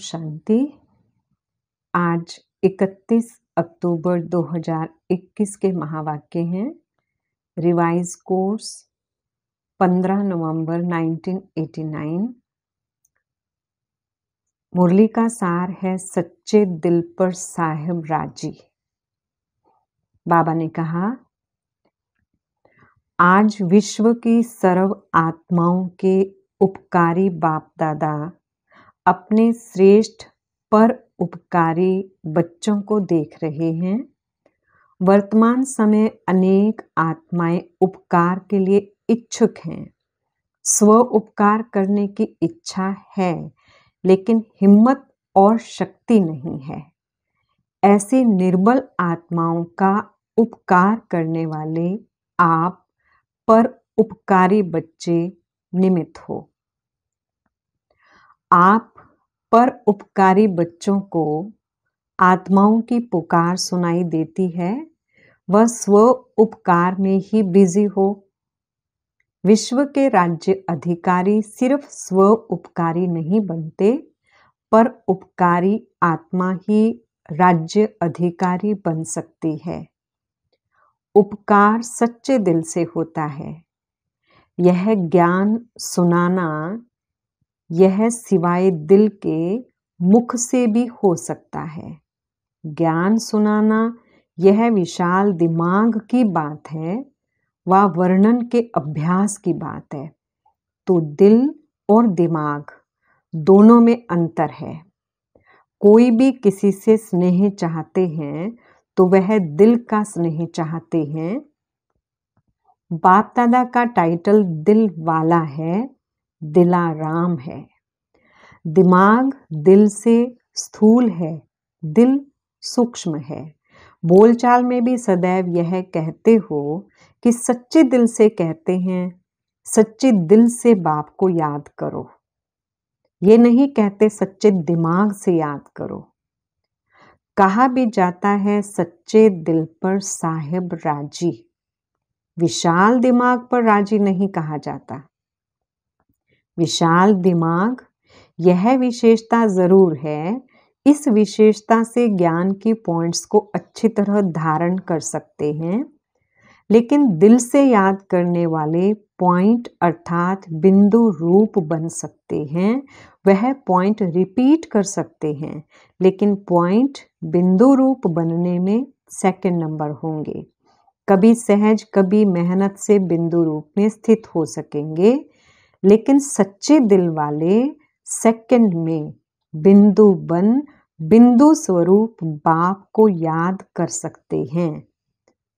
शांति। आज 31 अक्टूबर 2021 के महावाक्य हैं। रिवाइज कोर्स 15 नवंबर 1989। मुरली का सार है सच्चे दिल पर साहिब राजी। बाबा ने कहा, आज विश्व की सर्व आत्माओं के उपकारी बाप दादा अपने श्रेष्ठ पर उपकारी बच्चों को देख रहे हैं। वर्तमान समय अनेक आत्माएं उपकार के लिए इच्छुक हैं। स्व उपकार करने की इच्छा है, लेकिन हिम्मत और शक्ति नहीं है। ऐसी निर्बल आत्माओं का उपकार करने वाले आप पर उपकारी बच्चे निमित्त हो। आप पर उपकारी बच्चों को आत्माओं की पुकार सुनाई देती है। वह स्व उपकार में ही बिजी हो। विश्व के राज्य अधिकारी सिर्फ स्व उपकारी नहीं बनते, पर उपकारी आत्मा ही राज्य अधिकारी बन सकती है। उपकार सच्चे दिल से होता है। यह ज्ञान सुनाना, यह सिवाय दिल के मुख से भी हो सकता है। ज्ञान सुनाना यह विशाल दिमाग की बात है, वह वर्णन के अभ्यास की बात है। तो दिल और दिमाग दोनों में अंतर है। कोई भी किसी से स्नेह चाहते हैं तो वह दिल का स्नेह चाहते हैं। बाप दादा का टाइटल दिल वाला है, दिलाराम है। दिमाग दिल से स्थूल है, दिल सूक्ष्म है। बोलचाल में भी सदैव यह कहते हो कि सच्चे दिल से कहते हैं, सच्चे दिल से बाप को याद करो। ये नहीं कहते सच्चे दिमाग से याद करो। कहा भी जाता है सच्चे दिल पर साहिब राजी। विशाल दिमाग पर राजी नहीं कहा जाता। विशाल दिमाग, यह विशेषता जरूर है। इस विशेषता से ज्ञान की पॉइंट्स को अच्छी तरह धारण कर सकते हैं, लेकिन दिल से याद करने वाले पॉइंट अर्थात बिंदु रूप बन सकते हैं। वह पॉइंट रिपीट कर सकते हैं, लेकिन पॉइंट बिंदु रूप बनने में सेकंड नंबर होंगे। कभी सहज, कभी मेहनत से बिंदु रूप में स्थित हो सकेंगे, लेकिन सच्चे दिल वाले सेकंड में बिंदु बन बिंदु स्वरूप बाप को याद कर सकते हैं।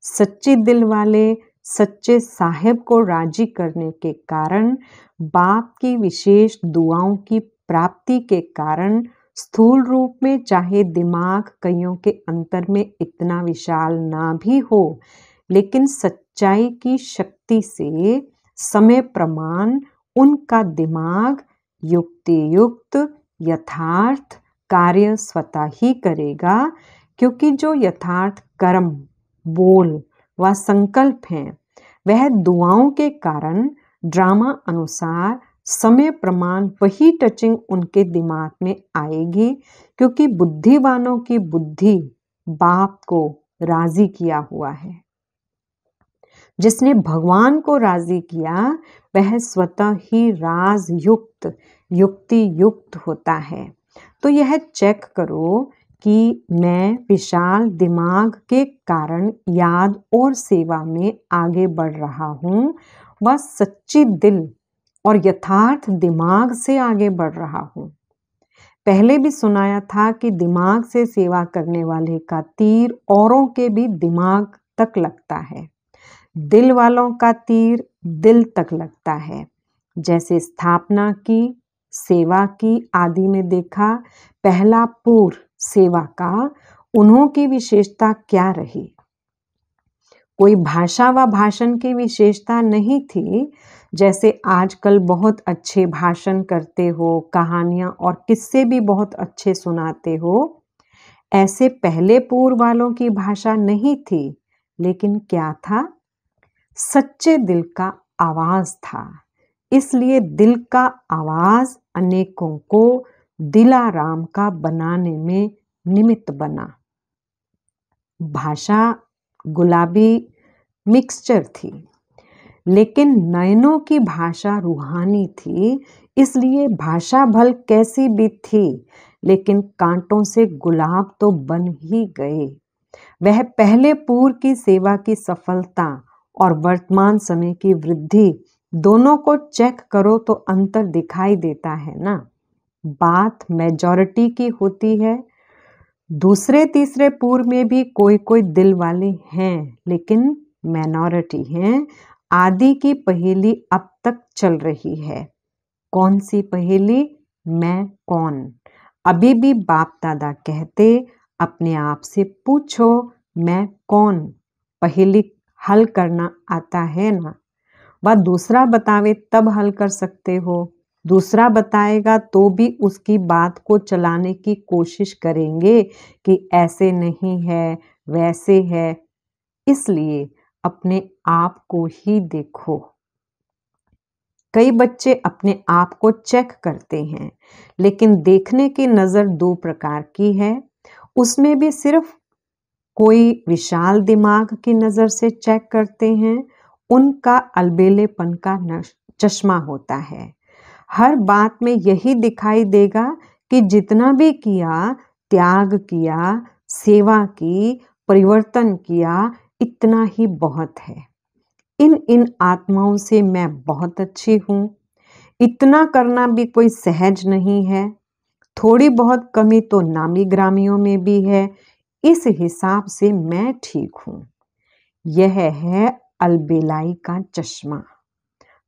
सच्चे दिल वाले सच्चे साहिब को राजी करने के कारण, बाप की विशेष दुआओं की प्राप्ति के कारण स्थूल रूप में चाहे दिमाग कईयों के अंतर में इतना विशाल ना भी हो, लेकिन सच्चाई की शक्ति से समय प्रमाण उनका दिमाग युक्ति युक्त यथार्थ कार्य स्वतः ही करेगा, क्योंकि जो यथार्थ कर्म, बोल व संकल्प हैं, वह दुआओं के कारण ड्रामा अनुसार समय प्रमाण वही टचिंग उनके दिमाग में आएगी, क्योंकि बुद्धिवानों की बुद्धि बाप को राजी किया हुआ है। जिसने भगवान को राजी किया वह स्वतः ही राज युक्त युक्ति युक्त होता है। तो यह चेक करो कि मैं विशाल दिमाग के कारण याद और सेवा में आगे बढ़ रहा हूँ, वह सच्ची दिल और यथार्थ दिमाग से आगे बढ़ रहा हूँ। पहले भी सुनाया था कि दिमाग से सेवा करने वाले का तीर औरों के भी दिमाग तक लगता है। दिल वालों का तीर दिल तक लगता है। जैसे स्थापना की, सेवा की आदि में देखा, पहला पूर्व सेवा का उन्हों की विशेषता क्या रही? कोई भाषा व भाषण की विशेषता नहीं थी। जैसे आजकल बहुत अच्छे भाषण करते हो, कहानियां और किस्से भी बहुत अच्छे सुनाते हो, ऐसे पहले पूर्व वालों की भाषा नहीं थी। लेकिन क्या था? सच्चे दिल का आवाज था। इसलिए दिल का आवाज अनेकों को दिलाराम का बनाने में निमित्त बना। भाषा गुलाबी मिक्सचर थी, लेकिन नयनों की भाषा रूहानी थी, इसलिए भाषा भल कैसी भी थी, लेकिन कांटों से गुलाब तो बन ही गए। वह पहले पूर्व की सेवा की सफलता और वर्तमान समय की वृद्धि दोनों को चेक करो तो अंतर दिखाई देता है ना। बात मेजॉरिटी की होती है। दूसरे तीसरे पूर्व में भी कोई कोई दिल वाले हैं, लेकिन माइनॉरिटी हैं। आदि की पहेली अब तक चल रही है। कौन सी पहेली? मैं कौन। अभी भी बाप दादा कहते, अपने आप से पूछो मैं कौन। पहेली हल करना आता है ना। वह दूसरा बतावे तब हल कर सकते हो। दूसरा बताएगा तो भी उसकी बात को चलाने की कोशिश करेंगे कि ऐसे नहीं है, वैसे है। इसलिए अपने आप को ही देखो। कई बच्चे अपने आप को चेक करते हैं, लेकिन देखने की नज़र दो प्रकार की है। उसमें भी सिर्फ कोई विशाल दिमाग की नज़र से चेक करते हैं, उनका अलबेलेपन का चश्मा होता है। हर बात में यही दिखाई देगा कि जितना भी किया, त्याग किया, सेवा की, परिवर्तन किया, इतना ही बहुत है। इन आत्माओं से मैं बहुत अच्छी हूँ। इतना करना भी कोई सहज नहीं है। थोड़ी बहुत कमी तो नामी ग्रामियों में भी है। इस हिसाब से मैं ठीक हूँ। यह है अलबेलाई का चश्मा।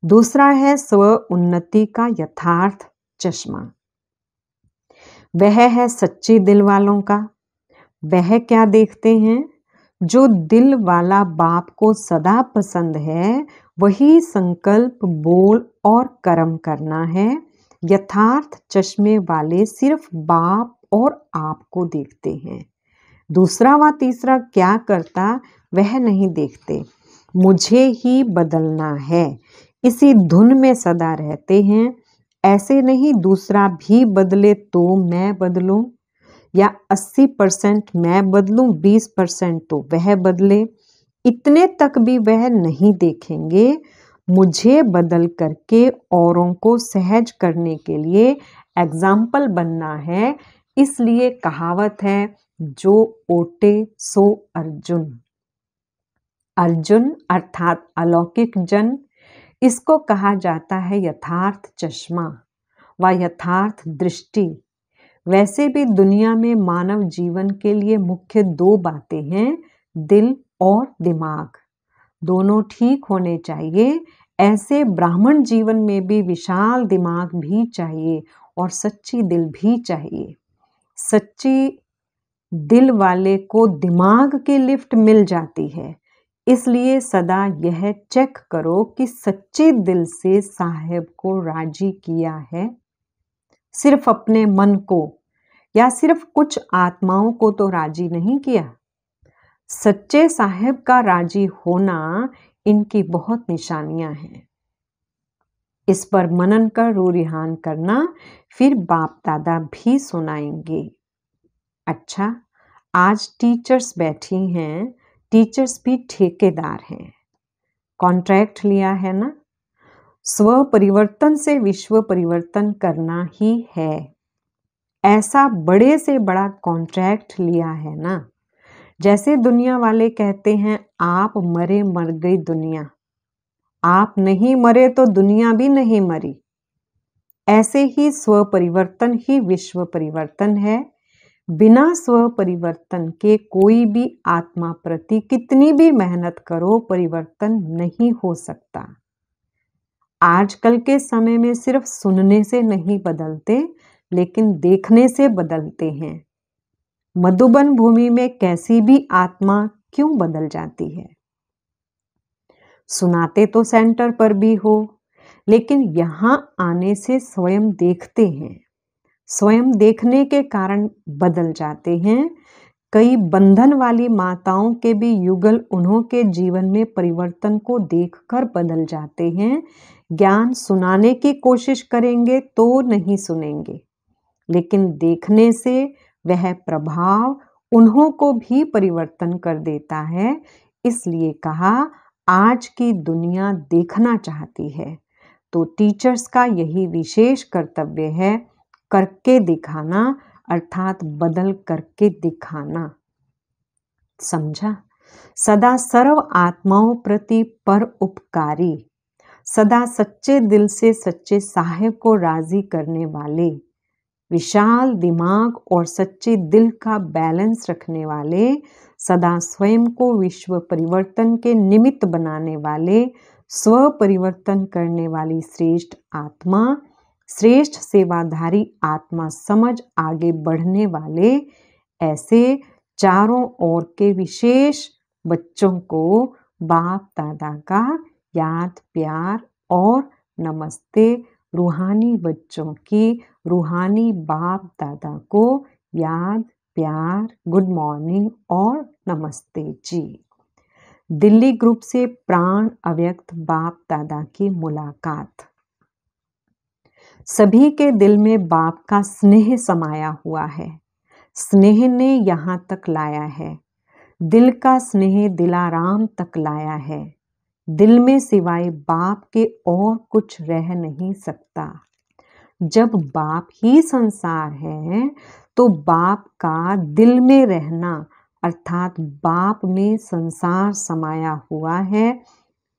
दूसरा है स्व उन्नति का यथार्थ चश्मा। वह है सच्चे दिल वालों का। वह क्या देखते हैं? जो दिल वाला बाप को सदा पसंद है, वही संकल्प, बोल और कर्म करना है। यथार्थ चश्मे वाले सिर्फ बाप और आप को देखते हैं। दूसरा व तीसरा क्या करता वह नहीं देखते। मुझे ही बदलना है, इसी धुन में सदा रहते हैं। ऐसे नहीं दूसरा भी बदले तो मैं बदलूं, या 80% मैं बदलूं, 20% तो वह बदले। इतने तक भी वह नहीं देखेंगे। मुझे बदल करके औरों को सहज करने के लिए एग्जाम्पल बनना है। इसलिए कहावत है, जो ओटे सो अर्जुन। अर्जुन अर्थात अलौकिक जन, इसको कहा जाता है यथार्थ चश्मा व यथार्थ दृष्टि। वैसे भी दुनिया में मानव जीवन के लिए मुख्य दो बातें हैं, दिल और दिमाग। दोनों ठीक होने चाहिए। ऐसे ब्राह्मण जीवन में भी विशाल दिमाग भी चाहिए और सच्ची दिल भी चाहिए। सच्ची दिल वाले को दिमाग की लिफ्ट मिल जाती है। इसलिए सदा यह चेक करो कि सच्चे दिल से साहेब को राजी किया है। सिर्फ अपने मन को या सिर्फ कुछ आत्माओं को तो राजी नहीं किया। सच्चे साहेब का राजी होना इनकी बहुत निशानियां हैं। इस पर मनन कर रूरिहान करना, फिर बाप दादा भी सुनाएंगे। अच्छा, आज टीचर्स बैठी हैं। टीचर्स भी ठेकेदार हैं। कॉन्ट्रैक्ट लिया है ना। स्व परिवर्तन से विश्व परिवर्तन करना ही है। ऐसा बड़े से बड़ा कॉन्ट्रैक्ट लिया है ना। जैसे दुनिया वाले कहते हैं, आप मरे मर गई दुनिया। आप नहीं मरे तो दुनिया भी नहीं मरी। ऐसे ही स्व परिवर्तन ही विश्व परिवर्तन है। बिना स्व परिवर्तन के कोई भी आत्मा प्रति कितनी भी मेहनत करो, परिवर्तन नहीं हो सकता। आजकल के समय में सिर्फ सुनने से नहीं बदलते, लेकिन देखने से बदलते हैं। मधुबन भूमि में कैसी भी आत्मा क्यों बदल जाती है? सुनाते तो सेंटर पर भी हो, लेकिन यहाँ आने से स्वयं देखते हैं। स्वयं देखने के कारण बदल जाते हैं। कई बंधन वाली माताओं के भी युगल उन्हों के जीवन में परिवर्तन को देखकर बदल जाते हैं। ज्ञान सुनाने की कोशिश करेंगे तो नहीं सुनेंगे। लेकिन देखने से वह प्रभाव उन्हों को भी परिवर्तन कर देता है। इसलिए कहा, आज की दुनिया देखना चाहती है, तो टीचर्स का यही विशेष कर्तव्य है, करके दिखाना, अर्थात बदल करके दिखाना। समझा? सदा सर्व आत्माओं प्रति पर उपकारी, सदा सच्चे दिल से सच्चे साहेब को राजी करने वाले, विशाल दिमाग और सच्चे दिल का बैलेंस रखने वाले, सदा स्वयं को विश्व परिवर्तन के निमित्त बनाने वाले, स्व परिवर्तन करने वाली श्रेष्ठ आत्मा, श्रेष्ठ सेवाधारी आत्मा समझ आगे बढ़ने वाले, ऐसे चारों ओर के विशेष बच्चों को बाप दादा का याद प्यार और नमस्ते। रूहानी बच्चों की रूहानी बाप दादा को याद प्यार, गुड मॉर्निंग और नमस्ते जी। दिल्ली ग्रुप से प्राण अव्यक्त बाप दादा की मुलाकात। सभी के दिल में बाप का स्नेह समाया हुआ है। स्नेह ने यहाँ तक लाया है। दिल का स्नेह दिलाराम तक लाया है। दिल में सिवाय बाप के और कुछ रह नहीं सकता। जब बाप ही संसार है, तो बाप का दिल में रहना अर्थात बाप में संसार समाया हुआ है।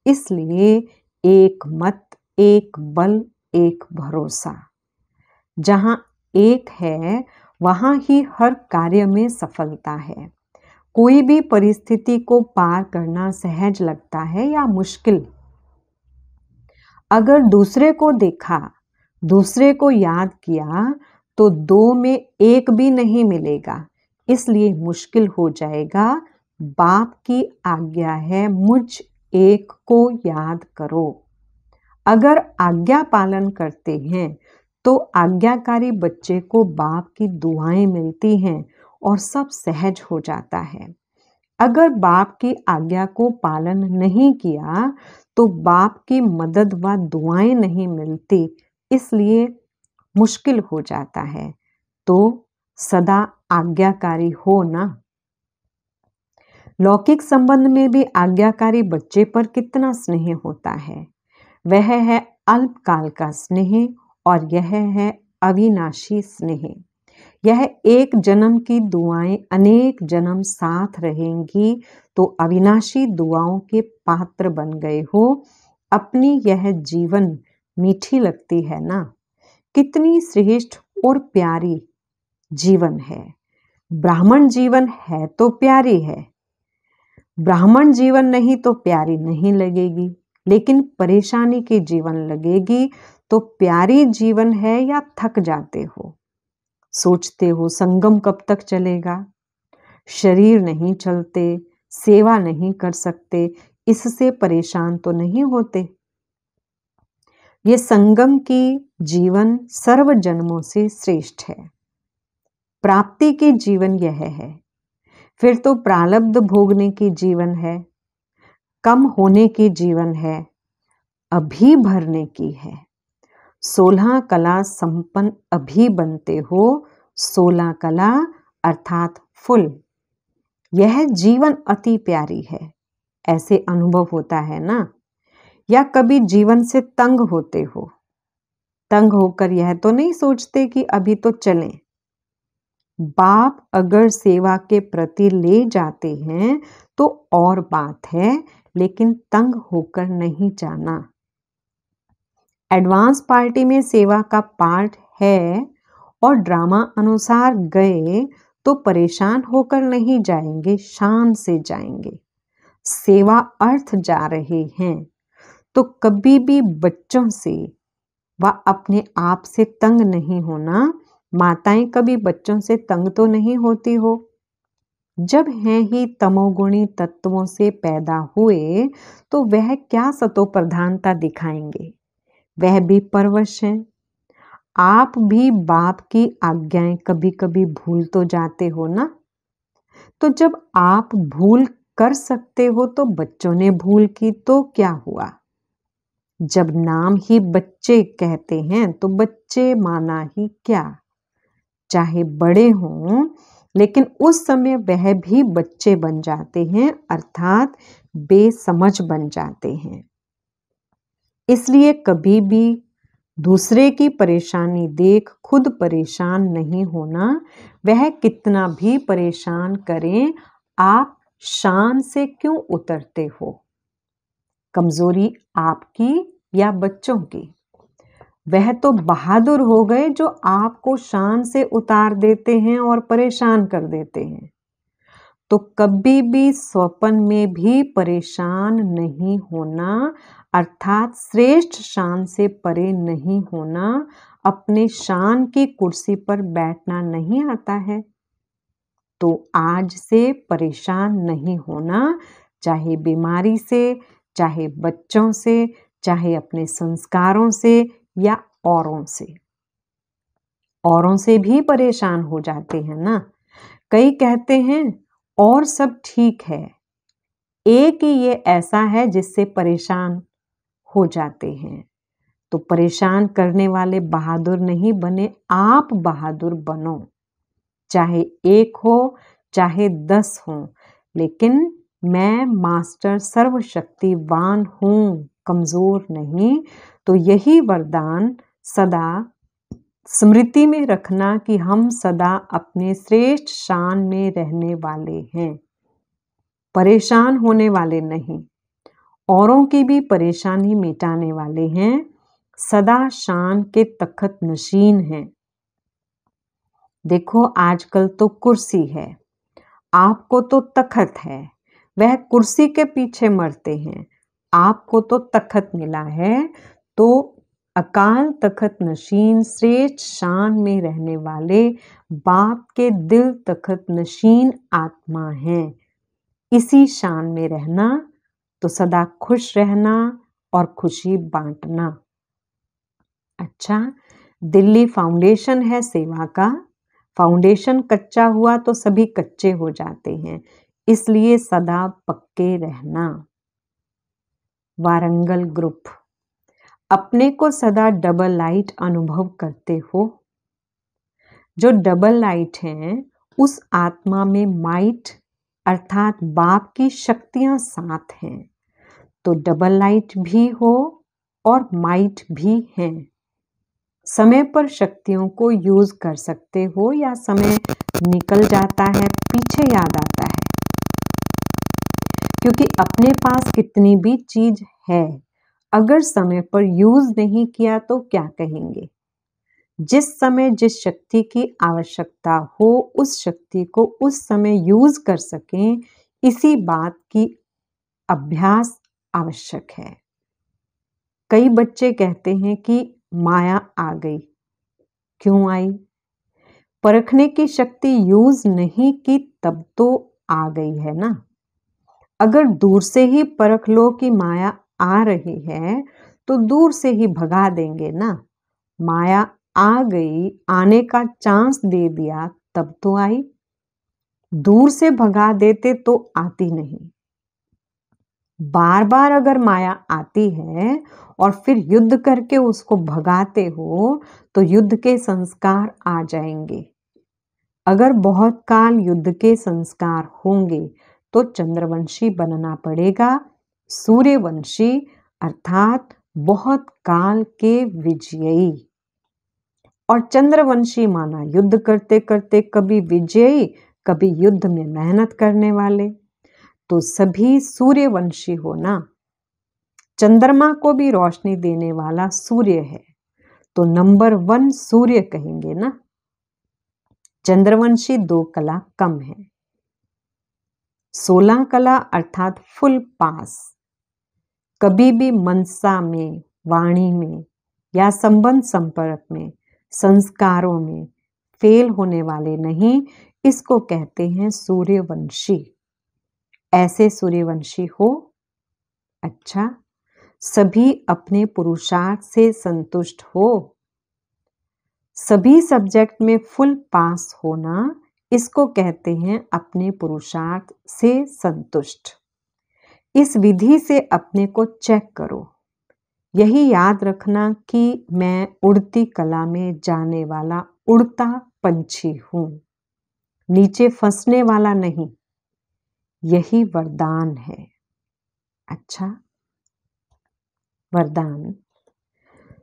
इसलिए एक मत, एक बल, एक भरोसा। जहाँ एक है, वहाँ ही हर कार्य में सफलता है। कोई भी परिस्थिति को पार करना सहज लगता है या मुश्किल। अगर दूसरे को देखा, दूसरे को याद किया, तो दो में एक भी नहीं मिलेगा, इसलिए मुश्किल हो जाएगा। बाप की आज्ञा है, मुझ एक को याद करो। अगर आज्ञा पालन करते हैं, तो आज्ञाकारी बच्चे को बाप की दुआएं मिलती हैं और सब सहज हो जाता है। अगर बाप की आज्ञा को पालन नहीं किया, तो बाप की मदद व दुआएं नहीं मिलती, इसलिए मुश्किल हो जाता है। तो सदा आज्ञाकारी हो ना। लौकिक संबंध में भी आज्ञाकारी बच्चे पर कितना स्नेह होता है। वह है अल्पकाल का स्नेह और यह है अविनाशी स्नेह। यह एक जन्म की दुआएं अनेक जन्म साथ रहेंगी, तो अविनाशी दुआओं के पात्र बन गए हो। अपनी यह जीवन मीठी लगती है ना। कितनी श्रेष्ठ और प्यारी जीवन है। ब्राह्मण जीवन है तो प्यारी है। ब्राह्मण जीवन नहीं तो प्यारी नहीं लगेगी, लेकिन परेशानी की जीवन लगेगी तो प्यारी जीवन है या थक जाते हो। सोचते हो संगम कब तक चलेगा, शरीर नहीं चलते, सेवा नहीं कर सकते, इससे परेशान तो नहीं होते। ये संगम की जीवन सर्व जन्मों से श्रेष्ठ है। प्राप्ति की जीवन यह है। फिर तो प्रारब्ध भोगने की जीवन है, कम होने की जीवन है, अभी भरने की है। 16 कला संपन्न अभी बनते हो। 16 कला अर्थात फुल। यह जीवन अति प्यारी है, ऐसे अनुभव होता है ना। या कभी जीवन से तंग होते हो। तंग होकर यह तो नहीं सोचते कि अभी तो चलें। बाप अगर सेवा के प्रति ले जाते हैं तो और बात है, लेकिन तंग होकर नहीं जाना। एडवांस पार्टी में सेवा का पार्ट है और ड्रामा अनुसार गए तो परेशान होकर नहीं जाएंगे, शान से जाएंगे। सेवा अर्थ जा रहे हैं तो कभी भी बच्चों से व अपने आप से तंग नहीं होना। माताएं कभी बच्चों से तंग तो नहीं होती हो। जब हैं ही तमोगुणी तत्वों से पैदा हुए, तो वह क्या सतो प्रधानता दिखाएंगे। वह भी परवश हैं। आप भी बाप की आज्ञाएं कभी कभी भूल तो जाते हो ना। तो जब आप भूल कर सकते हो, तो बच्चों ने भूल की तो क्या हुआ। जब नाम ही बच्चे कहते हैं, तो बच्चे माना ही क्या। चाहे बड़े हों, लेकिन उस समय वह भी बच्चे बन जाते हैं, अर्थात बेसमझ बन जाते हैं। इसलिए कभी भी दूसरे की परेशानी देख खुद परेशान नहीं होना। वह कितना भी परेशान करें, आप शान से क्यों उतरते हो? कमजोरी आपकी या बच्चों की? वह तो बहादुर हो गए जो आपको शान से उतार देते हैं और परेशान कर देते हैं। तो कभी भी स्वप्न में भी परेशान नहीं होना, अर्थात श्रेष्ठ शान से परे नहीं होना। अपने शान की कुर्सी पर बैठना नहीं आता है तो आज से परेशान नहीं होना, चाहे बीमारी से, चाहे बच्चों से, चाहे अपने संस्कारों से या औरों से। औरों से भी परेशान हो जाते हैं ना। कई कहते हैं और सब ठीक है, एक ही ये ऐसा है जिससे परेशान हो जाते हैं। तो परेशान करने वाले बहादुर नहीं बने, आप बहादुर बनो। चाहे 1 हो, चाहे 10 हो, लेकिन मैं मास्टर सर्वशक्तिवान हूँ, कमजोर नहीं। तो यही वरदान सदा स्मृति में रखना कि हम सदा अपने श्रेष्ठ शान में रहने वाले हैं, परेशान होने वाले नहीं, औरों की भी परेशानी मिटाने वाले हैं, सदा शान के तख्त नशीन हैं। देखो आजकल तो कुर्सी है, आपको तो तख्त है, वह कुर्सी के पीछे मरते हैं। आपको तो तख्त मिला है, तो अकाल तख्त नशीन श्रेष्ठ शान में रहने वाले बाप के दिल तख्त नशीन आत्मा हैं। इसी शान में रहना, तो सदा खुश रहना और खुशी बांटना। अच्छा, दिल्ली फाउंडेशन है सेवा का। फाउंडेशन कच्चा हुआ तो सभी कच्चे हो जाते हैं, इसलिए सदा पक्के रहना। वारंगल ग्रुप, अपने को सदा डबल लाइट अनुभव करते हो। जो डबल लाइट हैं, उस आत्मा में माइट अर्थात बाप की शक्तियां साथ हैं। तो डबल लाइट भी हो और माइट भी हैं। समय पर शक्तियों को यूज कर सकते हो या समय निकल जाता है, पीछे याद आता है। क्योंकि अपने पास कितनी भी चीज है, अगर समय पर यूज नहीं किया तो क्या कहेंगे? जिस समय जिस शक्ति की आवश्यकता हो, उस शक्ति को उस समय यूज कर सकें, इसी बात की अभ्यास आवश्यक है। कई बच्चे कहते हैं कि माया आ गई। क्यों आई? परखने की शक्ति यूज नहीं की तब तो आ गई है ना। अगर दूर से ही परख लो कि माया आ रही है, तो दूर से ही भगा देंगे ना। माया आ गई, आने का चांस दे दिया तब तो आई। दूर से भगा देते तो आती नहीं। बार बार अगर माया आती है और फिर युद्ध करके उसको भगाते हो, तो युद्ध के संस्कार आ जाएंगे। अगर बहुत काल युद्ध के संस्कार होंगे तो चंद्रवंशी बनना पड़ेगा, सूर्यवंशी अर्थात बहुत काल के विजयी। और चंद्रवंशी माना युद्ध करते करते कभी विजयी, कभी युद्ध में मेहनत करने वाले। तो सभी सूर्यवंशी हो ना। चंद्रमा को भी रोशनी देने वाला सूर्य है, तो नंबर 1 सूर्य कहेंगे ना। चंद्रवंशी 2 कला कम है। 16 कला अर्थात फुल पास। कभी भी मनसा में, वाणी में या संबंध संपर्क में, संस्कारों में फेल होने वाले नहीं। इसको कहते हैं सूर्यवंशी। ऐसे सूर्यवंशी हो। अच्छा, सभी अपने पुरुषार्थ से संतुष्ट हो। सभी सब्जेक्ट में फुल पास होना, इसको कहते हैं अपने पुरुषार्थ से संतुष्ट। इस विधि से अपने को चेक करो। यही याद रखना कि मैं उड़ती कला में जाने वाला उड़ता पंछी हूं, नीचे फंसने वाला नहीं। यही वरदान है। अच्छा, वरदान।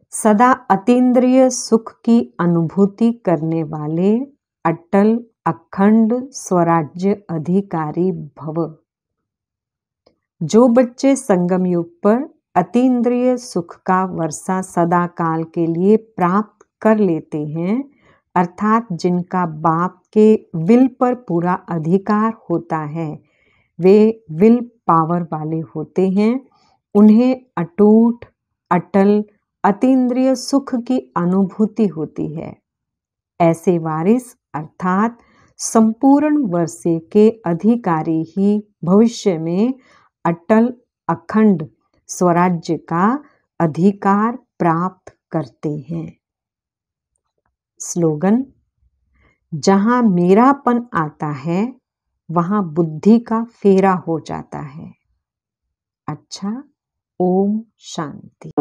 सदा अतीन्द्रिय सुख की अनुभूति करने वाले अटल अखंड स्वराज्य अधिकारी भव। जो बच्चे संगम युग पर अतीन्द्रिय सुख का वर्षा सदा काल के लिए प्राप्त कर लेते हैं, अर्थात जिनका बाप के विल पर पूरा अधिकार होता है, वे विल पावर वाले होते हैं। उन्हें अटूट अटल अतीन्द्रिय सुख की अनुभूति होती है। ऐसे वारिस अर्थात संपूर्ण वर्षे के अधिकारी ही भविष्य में अटल अखंड स्वराज्य का अधिकार प्राप्त करते हैं। स्लोगन। जहां मेरापन आता है वहां बुद्धि का फेरा हो जाता है। अच्छा, ओम शांति।